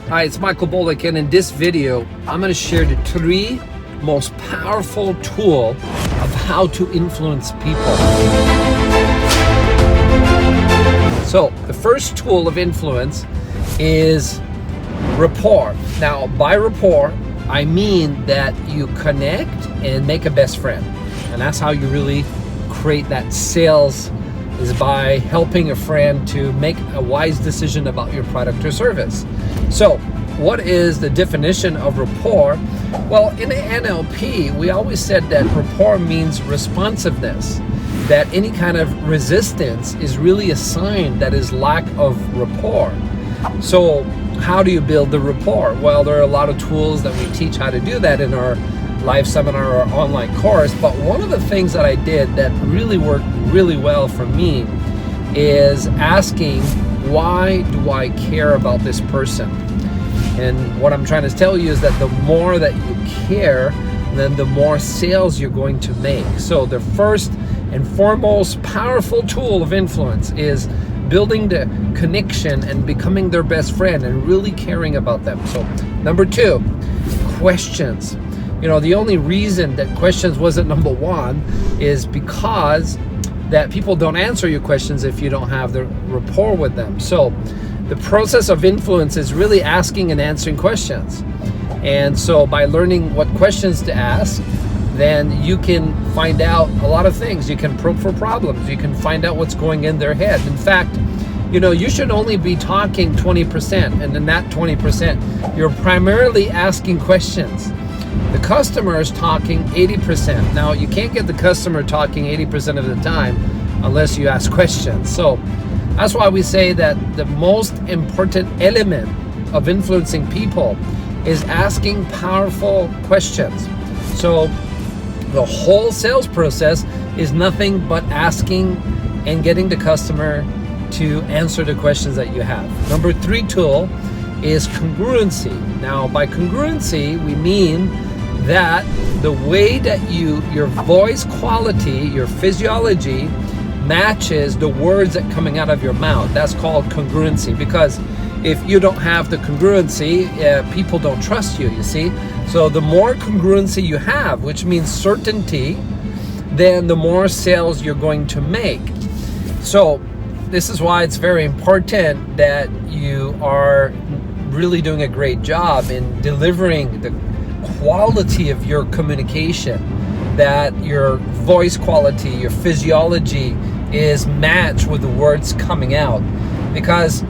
Hi, it's Michael Bolduc, and in this video, I'm going to share the 3 most powerful tool of how to influence people. So, the first tool of influence is rapport. Now, by rapport, I mean that you connect and make a best friend. And that's how you really create that sales, is by helping a friend to make a wise decision about your product or service. So, what is the definition of rapport? Well, in the NLP, we always said that rapport means responsiveness, that any kind of resistance is really a sign that is lack of rapport. So, how do you build the rapport? Well, there are a lot of tools that we teach how to do that in our live seminar or online course, but one of the things that I did that really worked really well for me is asking, why do I care about this person? And what I'm trying to tell you is that the more that you care, then the more sales you're going to make. So the first and foremost powerful tool of influence is building the connection and becoming their best friend and really caring about them. So number 2, questions. You know, the only reason that questions wasn't number 1 is because that people don't answer your questions if you don't have the rapport with them. So the process of influence is really asking and answering questions. And so by learning what questions to ask, then you can find out a lot of things. You can probe for problems. You can find out what's going in their head. In fact, you know, you should only be talking 20%, and in that 20%, you're primarily asking questions. The customer is talking 80%. Now, you can't get the customer talking 80% of the time unless you ask questions. So that's why we say that the most important element of influencing people is asking powerful questions. So the whole sales process is nothing but asking and getting the customer to answer the questions that you have. Number 3 tool is congruency. Now, by congruency, we mean that the way that your voice quality, your physiology matches the words that coming out of your mouth. That's called congruency, because if you don't have the congruency, people don't trust you, you see. So the more congruency you have, which means certainty, then the more sales you're going to make. So this is why it's very important that you are really doing a great job in delivering the quality of your communication, that your voice quality, your physiology is matched with the words coming out. Because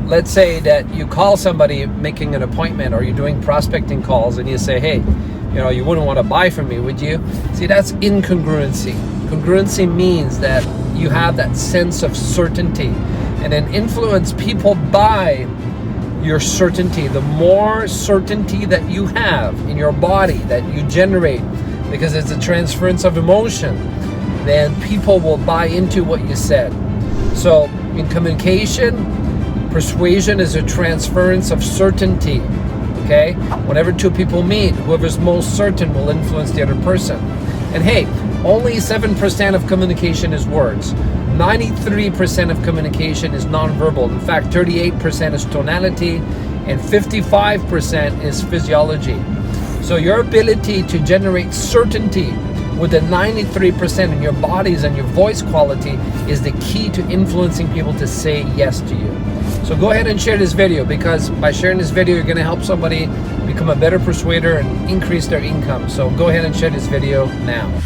let's say that you call somebody making an appointment, or you're doing prospecting calls, and you say, hey, you know, you wouldn't want to buy from me, would you? See, that's incongruency. Congruency means that you have that sense of certainty, and then influence people by your certainty. The more certainty that you have in your body, that you generate, because it's a transference of emotion, then people will buy into what you said. So in communication, persuasion is a transference of certainty. Okay? Whenever 2 people meet, whoever's most certain will influence the other person. And hey, only 7% of communication is words. 93% of communication is nonverbal. In fact, 38% is tonality, and 55% is physiology. So your ability to generate certainty with the 93% in your bodies and your voice quality is the key to influencing people to say yes to you. So go ahead and share this video, because by sharing this video, you're going to help somebody become a better persuader and increase their income. So go ahead and share this video now.